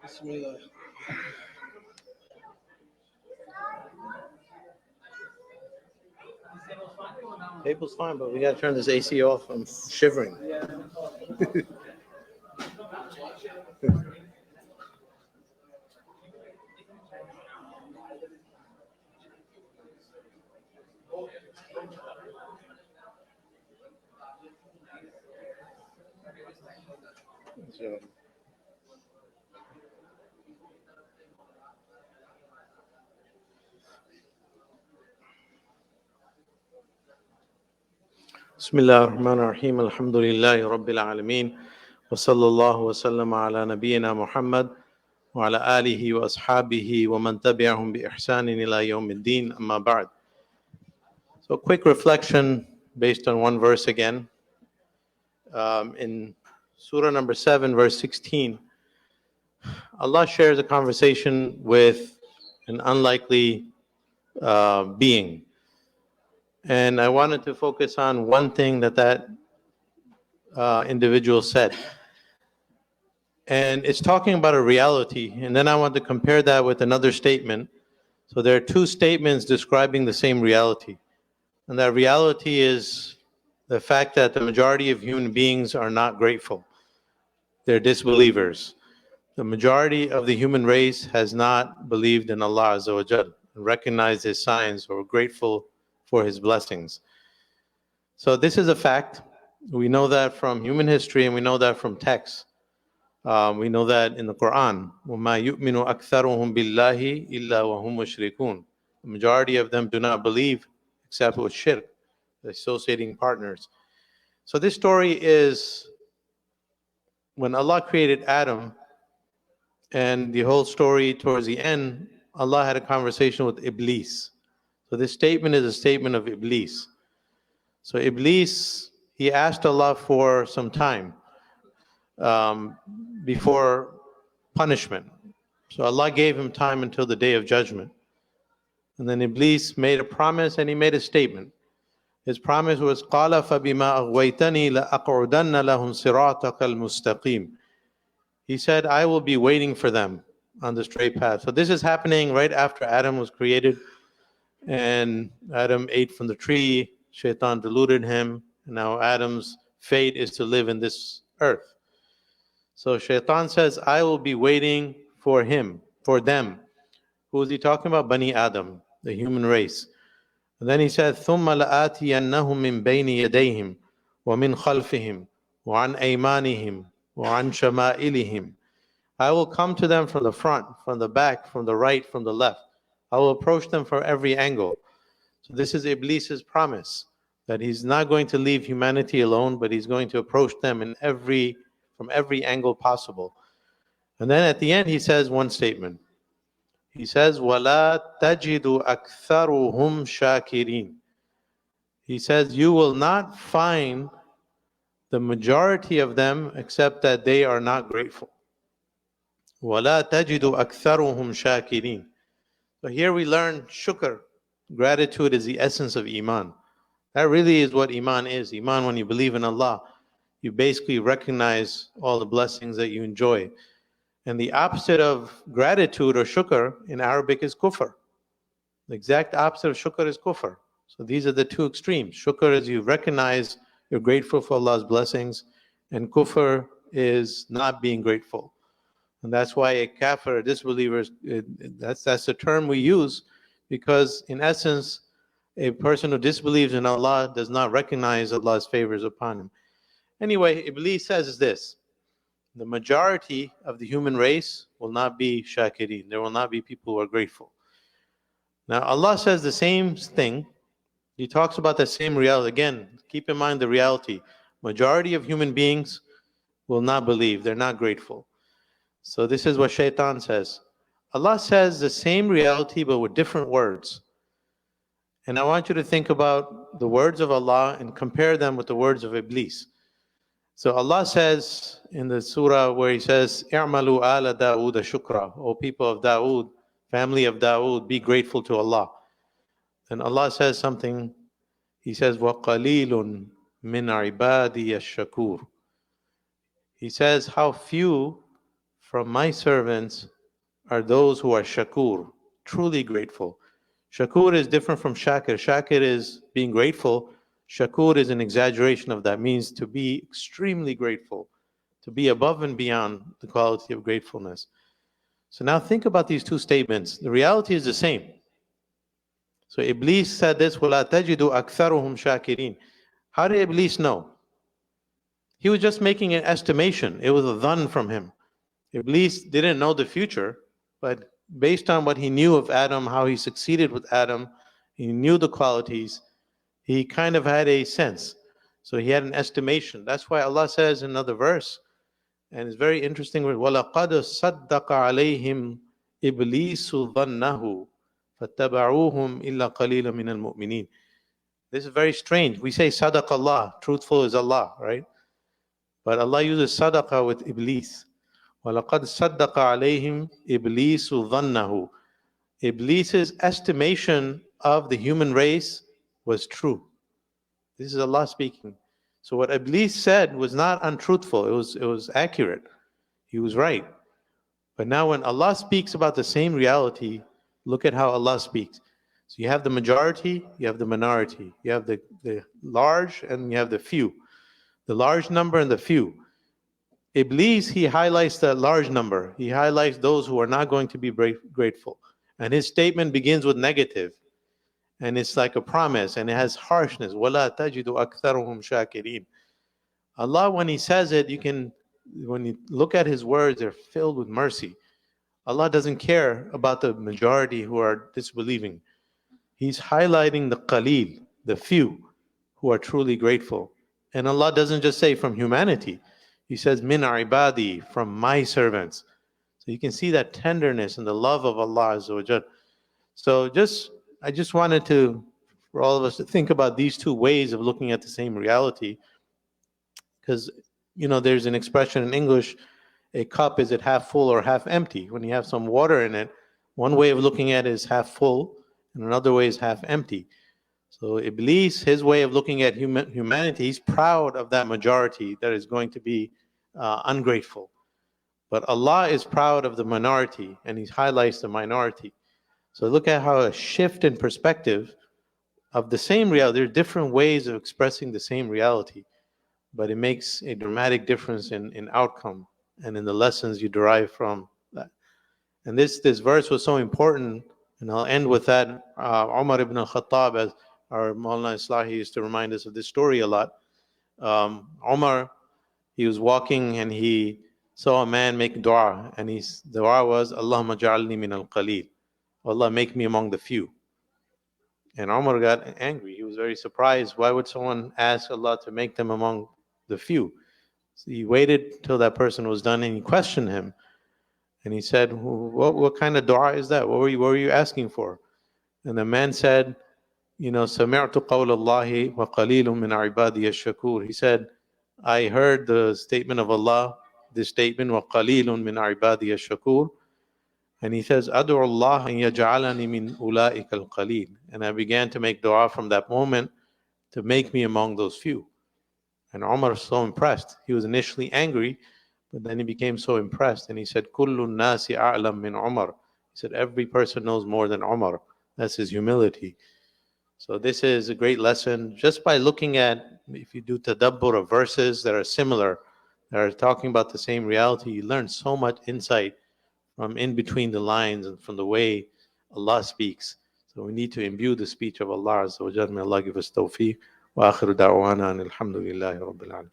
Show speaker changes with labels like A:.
A: Bismillah. Table's fine, but we gotta turn this AC off. I'm shivering. So, Bismillah ar-Rahman ar-Rahim. Alhamdulillahi Rabbil Alameen. Wa sallallahu wa sallam ala nabiyyina Muhammad wa ala alihi wa ashabihi wa man tabi'ahum bi ihsanin ila yawmiddin. Amma ba'd. So, quick reflection based on one verse again. In Surah number 7, verse 16, Allah shares a conversation with an unlikely being. And I wanted to focus on one thing that individual said. And it's talking about a reality. And then I want to compare that with another statement. So there are two statements describing the same reality. And that reality is the fact that the majority of human beings are not grateful. They're disbelievers. The majority of the human race has not believed in Allah Azza wa Jal, recognized His signs, or grateful for His blessings. So this is a fact. We know that from human history, and we know that from texts. We know that in the Quran. وَمَا يُؤْمِنُ أَكْثَرُهُمْ بِاللَّهِ إِلَّا وَهُمْ مُشْرِكُونَ. The majority of them do not believe except with shirk, associating partners. So this story is when Allah created Adam, and the whole story towards the end, Allah had a conversation with Iblis. So this statement is a statement of Iblis. So Iblis, he asked Allah for some time before punishment. So Allah gave him time until the day of judgment. And then Iblis made a promise and he made a statement. His promise was, قَالَ فَبِمَا أَغْوَيْتَنِي لَأَقْعُدَنَّ لَهُمْ صِرَاطَكَ الْمُسْتَقِيمِ. He said, I will be waiting for them on the straight path. So this is happening right after Adam was created. And Adam ate from the tree, Shaitan deluded him, and now Adam's fate is to live in this earth. So Shaitan says, I will be waiting for him, for them. Who is he talking about? Bani Adam, the human race. And then he said, ثُمَّ لَآتِيَنَّهُم مِّن بَيْنِ يَدَيْهِمْ وَمِنْ خَلْفِهِمْ وَعَنْ أَيْمَانِهِمْ وَعَنْ شَمَائِلِهِمْ. I will come to them from the front, from the back, from the right, from the left. I will approach them from every angle. So this is Iblis's promise, that he's not going to leave humanity alone, but he's going to approach them from every angle possible. And then at the end he says one statement. He says, وَلَا تَجِدُ أَكْثَرُهُمْ شَاكِرِينَ. He says, you will not find the majority of them except that they are not grateful. وَلَا تَجِدُ أَكْثَرُهُمْ شَاكِرِينَ. So here we learn shukr. Gratitude is the essence of iman. That really is what iman is. Iman, when you believe in Allah, you basically recognize all the blessings that you enjoy. And the opposite of gratitude or shukr in Arabic is kufr. The exact opposite of shukr is kufr. So these are the two extremes. Shukr is you recognize you're grateful for Allah's blessings, and kufr is not being grateful. And that's why a kafir, a disbeliever, that's the term we use, because in essence, a person who disbelieves in Allah does not recognize Allah's favors upon him. Anyway, Iblis says this: the majority of the human race will not be shakirin. There will not be people who are grateful. Now Allah says the same thing. He talks about the same reality. Again, keep in mind the reality. Majority of human beings will not believe. They're not grateful. So this is what Shaitan says. Allah says the same reality but with different words. And I want you to think about the words of Allah and compare them with the words of Iblis. So Allah says in the surah where He says, "I'malu ala Dawood shukra." O people of Dawood, family of Dawood, be grateful to Allah. And Allah says something. He says, وَقَلِيلٌ مِّنْ عِبَادِيَ الشَّكُورِ. He says, how few from my servants are those who are shakur, truly grateful. Shakur is different from shakir. Shakir is being grateful. Shakur is an exaggeration of that, means to be extremely grateful, to be above and beyond the quality of gratefulness. So now think about these two statements. The reality is the same. So Iblis said this, وَلَا تَجِدُ أَكْثَرُهُمْ شَاكِرِينَ. How did Iblis know? He was just making an estimation. It was a dhann from him. Iblis didn't know the future, but based on what he knew of Adam, how he succeeded with Adam, he knew the qualities, he kind of had a sense. So he had an estimation. That's why Allah says in another verse, and it's very interesting, وَلَقَدْ صَدَّقَ عَلَيْهِمْ إِبْلِيسُ ظَنَّهُ فَاتَّبَعُوهُمْ إِلَّا قَلِيلًا مِنَ الْمُؤْمِنِينَ. This is very strange. We say sadaq Allah, truthful is Allah, right? But Allah uses sadaqah with Iblis. وَلَقَدْ صَدَّقَ عَلَيْهِمْ إِبْلِيسُ ظَنَّهُ. Iblis's estimation of the human race was true. This is Allah speaking. So what Iblis said was not untruthful. It was accurate. He was right. But now when Allah speaks about the same reality, look at how Allah speaks. So you have the majority, you have the minority. You have the large and you have the few. The large number and the few. Iblis, he highlights the large number. He highlights those who are not going to be grateful. And his statement begins with negative. And it's like a promise and it has harshness. وَلَا تَجِدُ أَكْثَرُهُمْ شَاكِرِينَ. Allah, when He says it, when you look at His words, they're filled with mercy. Allah doesn't care about the majority who are disbelieving. He's highlighting the qaleel, the few who are truly grateful. And Allah doesn't just say from humanity. He says, min ibadi, from my servants. So you can see that tenderness and the love of Allah Azza wa Jal. So I just wanted for all of us to think about these two ways of looking at the same reality. Because, there's an expression in English, a cup, is it half full or half empty? When you have some water in it, one way of looking at it is half full, and another way is half empty. So Iblis, his way of looking at humanity, he's proud of that majority that is going to be ungrateful. But Allah is proud of the minority, and He highlights the minority. So look at how a shift in perspective of the same reality, there are different ways of expressing the same reality, but it makes a dramatic difference in outcome and in the lessons you derive from that. And this verse was so important, and I'll end with that. Umar ibn al-Khattab, as our Maulana Islahi used to remind us of this story a lot. Umar, he was walking and he saw a man make dua, and his dua was, Allahumma ja'alni min al-qaleel. Allah, make me among the few. And Umar got angry. He was very surprised. Why would someone ask Allah to make them among the few? So he waited till that person was done and he questioned him. And he said, what kind of dua is that? What were you asking for? And the man said, سَمِعْتُ قَوْلَ اللَّهِ وَقَلِيلٌ مِّنْ عِبَادِيَ الشَّكُورِ. He said, I heard the statement of Allah, this statement, وَقَلِيلٌ مِّنْ عِبَادِيَ الشَّكُورِ. And he says, أَدْعُ اللَّهَ أَن يَجْعَلَنِي مِنْ أُولَٰئِكَ الْقَلِيلِ. And I began to make dua from that moment to make me among those few. And Umar was so impressed. He was initially angry, but then he became so impressed. And he said, كُلُّ النَّاسِ أَعْلَمْ مِنْ Umar. He said, every person knows more than Umar. That's his humility. So this is a great lesson. Just by looking at, if you do tadabbur of verses that are similar, that are talking about the same reality, you learn so much insight from in between the lines and from the way Allah speaks. So we need to imbue the speech of Allah Azza wa Jalla. May Allah give us tawfiq. Wa akhiru da'wana and alhamdulillahi rabbil alamin.